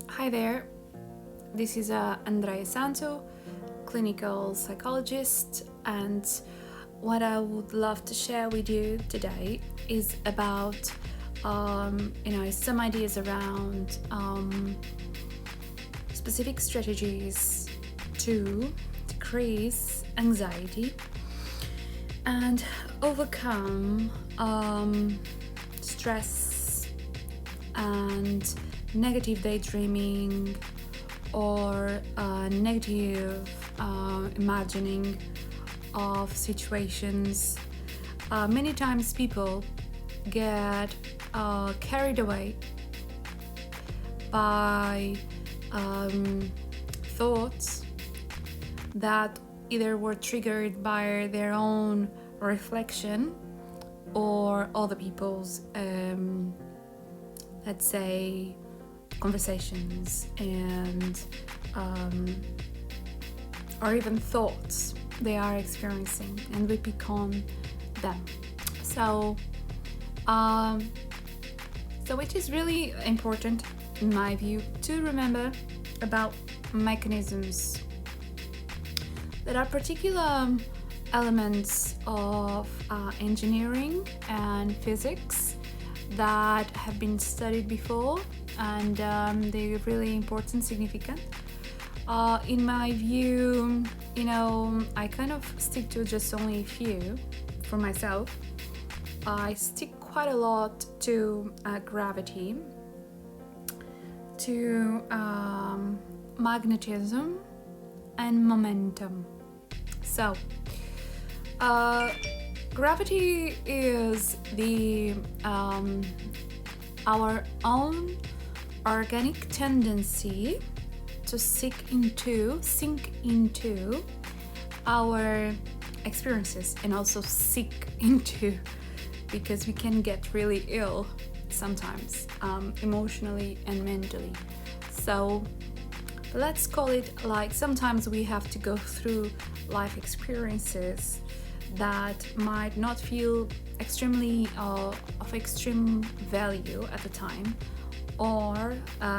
Hi there, this is Andreia, clinical psychologist, and what I would love to share with you today is about some ideas around specific strategies to decrease anxiety and overcome stress and negative daydreaming or negative imagining of situations. Many times people get carried away by thoughts that either were triggered by their own reflection or other people's let's say conversations and or even thoughts they are experiencing, and we pick on them. So it is really important, in my view, to remember about mechanisms. There are particular elements of engineering and physics that have been studied before, and they're really important, significant. In my view, I kind of stick to just only a few for myself. I stick quite a lot to gravity, to magnetism, and momentum. So, gravity is the our own organic tendency to sink into our experiences, and also seek into, because we can get really ill sometimes, emotionally and mentally. So let's call it like sometimes we have to go through life experiences that might not feel extremely of extreme value at the time, or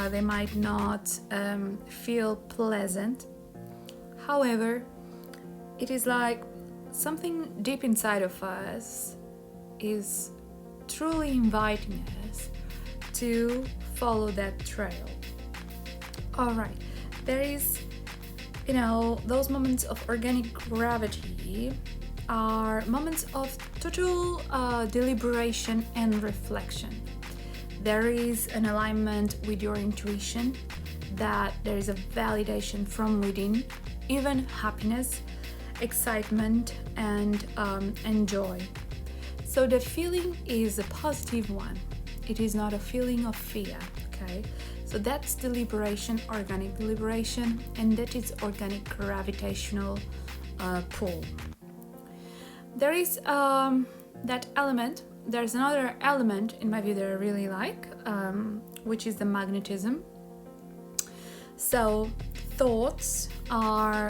they might not feel pleasant. However, it is like something deep inside of us is truly inviting us to follow that trail. Alright, there is, those moments of organic gravity are moments of total deliberation and reflection. There is an alignment with your intuition, that there is a validation from within, even happiness, excitement, and joy. So the feeling is a positive one. It is not a feeling of fear, okay? So that's deliberation, organic deliberation, and that is organic gravitational pull. There is that element. There's another element, in my view, that I really like, which is the magnetism. So thoughts are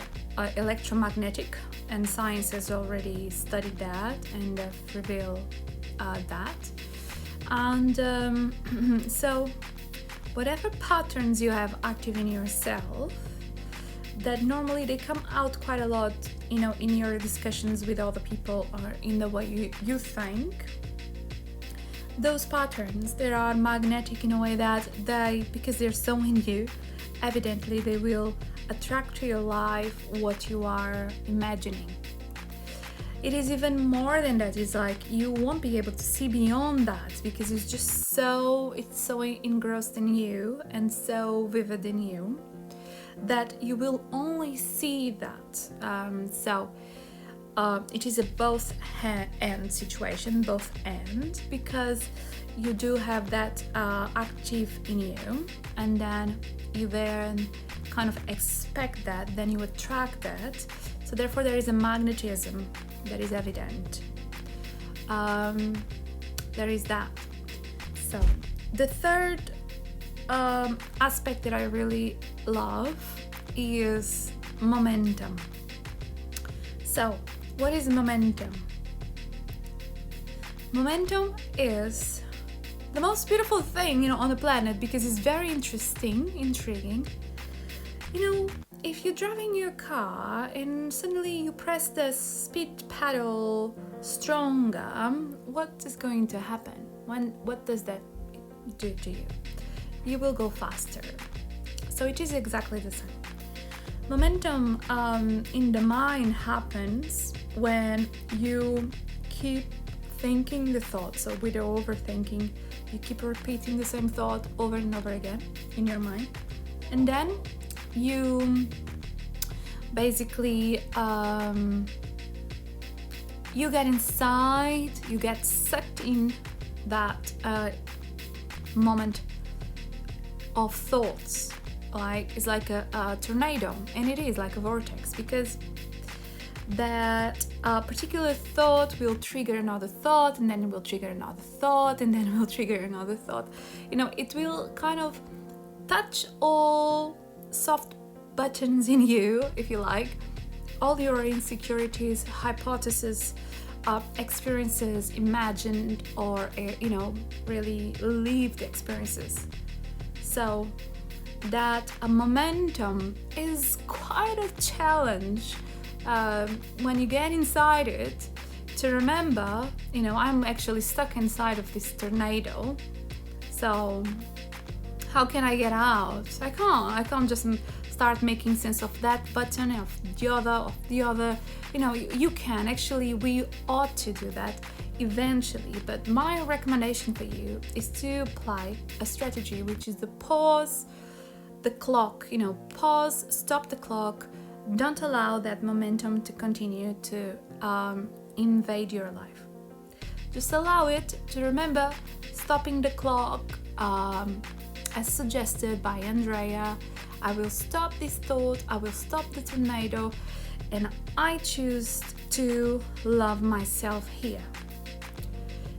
electromagnetic, and science has already studied that and revealed that. And so whatever patterns you have active in yourself, that normally they come out quite a lot, in your discussions with other people, or in the way you think. Those patterns, they are magnetic in a way that because they're so in you, evidently they will attract to your life what you are imagining. It is even more than that. It's like you won't be able to see beyond that, because it's so engrossed in you and so vivid in you that you will only see that. It is a both and situation, both and, because you do have that active in you, and then you then kind of expect that, then you attract that. So therefore there is a magnetism that is evident. There is that. So the third aspect that I really love is momentum. So what is momentum? Momentum is the most beautiful thing, on the planet, because it's very intriguing. If you're driving your car and suddenly you press the speed pedal stronger, what is going to happen? What does that do to you? You will go faster. So it is exactly the same. Momentum in the mind happens when you keep thinking the thought. So with the overthinking, you keep repeating the same thought over and over again in your mind. And then you basically you get inside, you get sucked in that moment of thoughts. It's like a tornado, and it is like a vortex, because that particular thought will trigger another thought, and then it will trigger another thought, and then it will trigger another thought. It will kind of touch all soft buttons in you, if you like, all your insecurities, hypotheses, experiences, imagined or really lived experiences. So that a momentum is quite a challenge when you get inside it, to remember, I'm actually stuck inside of this tornado. So how can I get out? I can't just start making sense of that button, of the other. You can actually, we ought to do that eventually. But my recommendation for you is to apply a strategy, which is the pause the clock. Pause, stop the clock. Don't allow that momentum to continue to invade your life. Just allow it to remember stopping the clock, as suggested by Andreia. I will stop this thought, I will stop the tornado, and I choose to love myself here.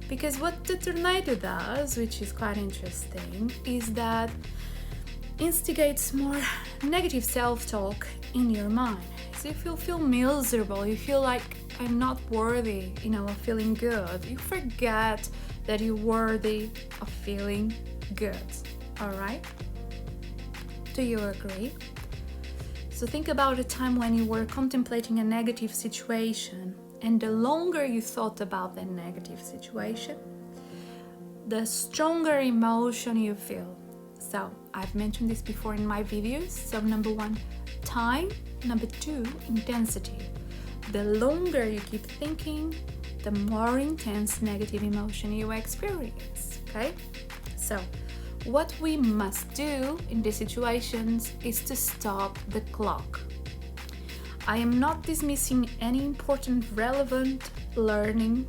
Because what the tornado does, which is quite interesting, is that instigates more negative self-talk in your mind. So if you feel miserable, you feel like I'm not worthy, of feeling good, you forget that you're worthy of feeling good. All right? Do you agree? So think about a time when you were contemplating a negative situation, and the longer you thought about that negative situation, the stronger emotion you feel. So I've mentioned this before in my videos. So number 1, time. Number 2, intensity. The longer you keep thinking, the more intense negative emotion you experience. Okay? So what we must do in these situations is to stop the clock. I am not dismissing any important, relevant learning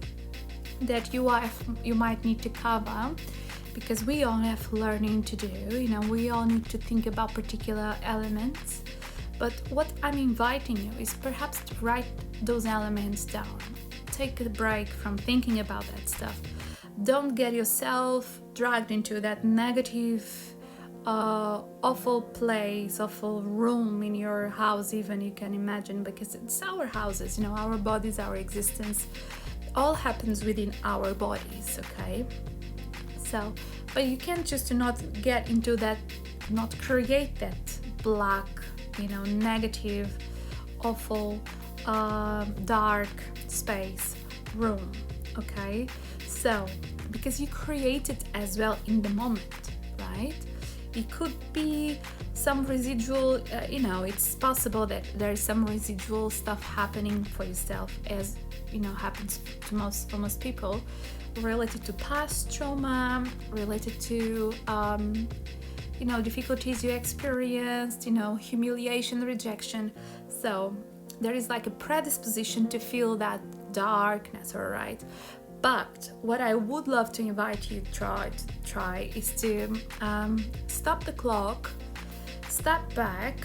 that you might need to cover, because we all have learning to do. We all need to think about particular elements. But what I'm inviting you is perhaps to write those elements down. Take a break from thinking about that stuff. Don't get yourself dragged into that negative, awful place, awful room in your house, even, you can imagine, because it's our houses, our bodies, our existence, all happens within our bodies, okay? So, but you can't just not get into that, not create that black, negative, awful, dark space, room, okay? So, because you create it as well in the moment, right? It could be some residual, it's possible that there's some residual stuff happening for yourself, as happens to most people, related to past trauma, related to difficulties you experienced, humiliation, rejection. So there is like a predisposition to feel that darkness, all right? But what I would love to invite you to try is to stop the clock, step back,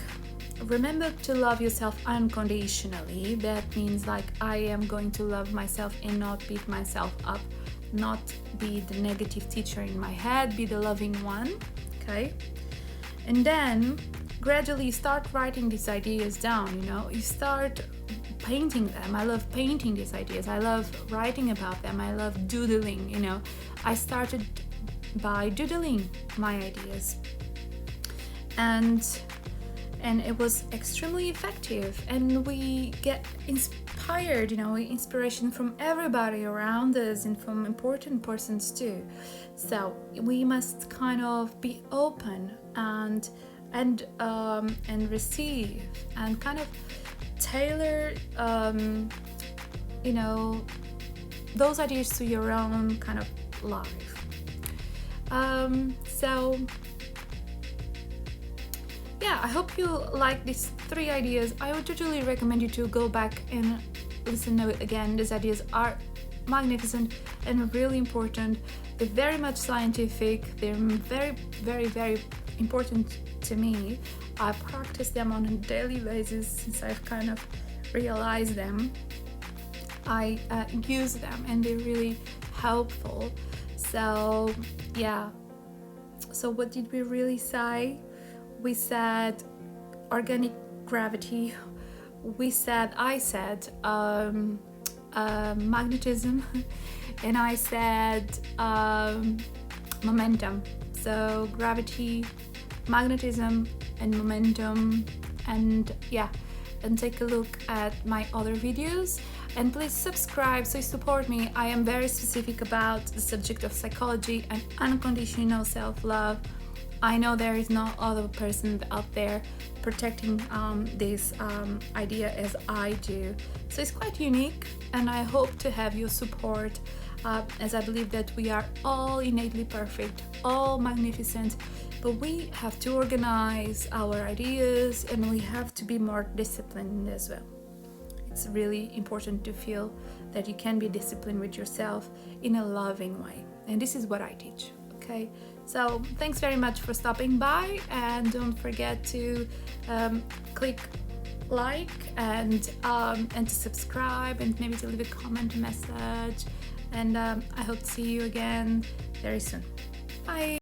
remember to love yourself unconditionally. That means like I am going to love myself and not beat myself up, not be the negative teacher in my head, be the loving one, okay? And then gradually start writing these ideas down, you start painting them. I love painting these ideas. I love writing about them. I love doodling, I started by doodling my ideas, and it was extremely effective, and we get inspired, inspiration from everybody around us and from important persons too. So we must kind of be open and receive and kind of tailor those ideas to your own kind of life. So yeah, I hope you like these 3 ideas. I would totally recommend you to go back and listen to it again. These ideas are magnificent and really important. They're very much scientific. They're very, very, very important to me. I practice them on a daily basis since I've kind of realized them. I use them and they're really helpful. So yeah. So what did we really say? We said organic gravity. I said magnetism, and I said momentum. So gravity, magnetism, and momentum. And yeah, and take a look at my other videos, and please subscribe so you support me. I am very specific about the subject of psychology and unconditional self-love. I know there is no other person out there protecting this idea as I do. So it's quite unique, and I hope to have your support, as I believe that we are all innately perfect, all magnificent, but we have to organize our ideas and we have to be more disciplined as well. It's really important to feel that you can be disciplined with yourself in a loving way, and this is what I teach. Okay, so thanks very much for stopping by, and don't forget to click like and to subscribe, and maybe to leave a comment, message, and I hope to see you again very soon. Bye.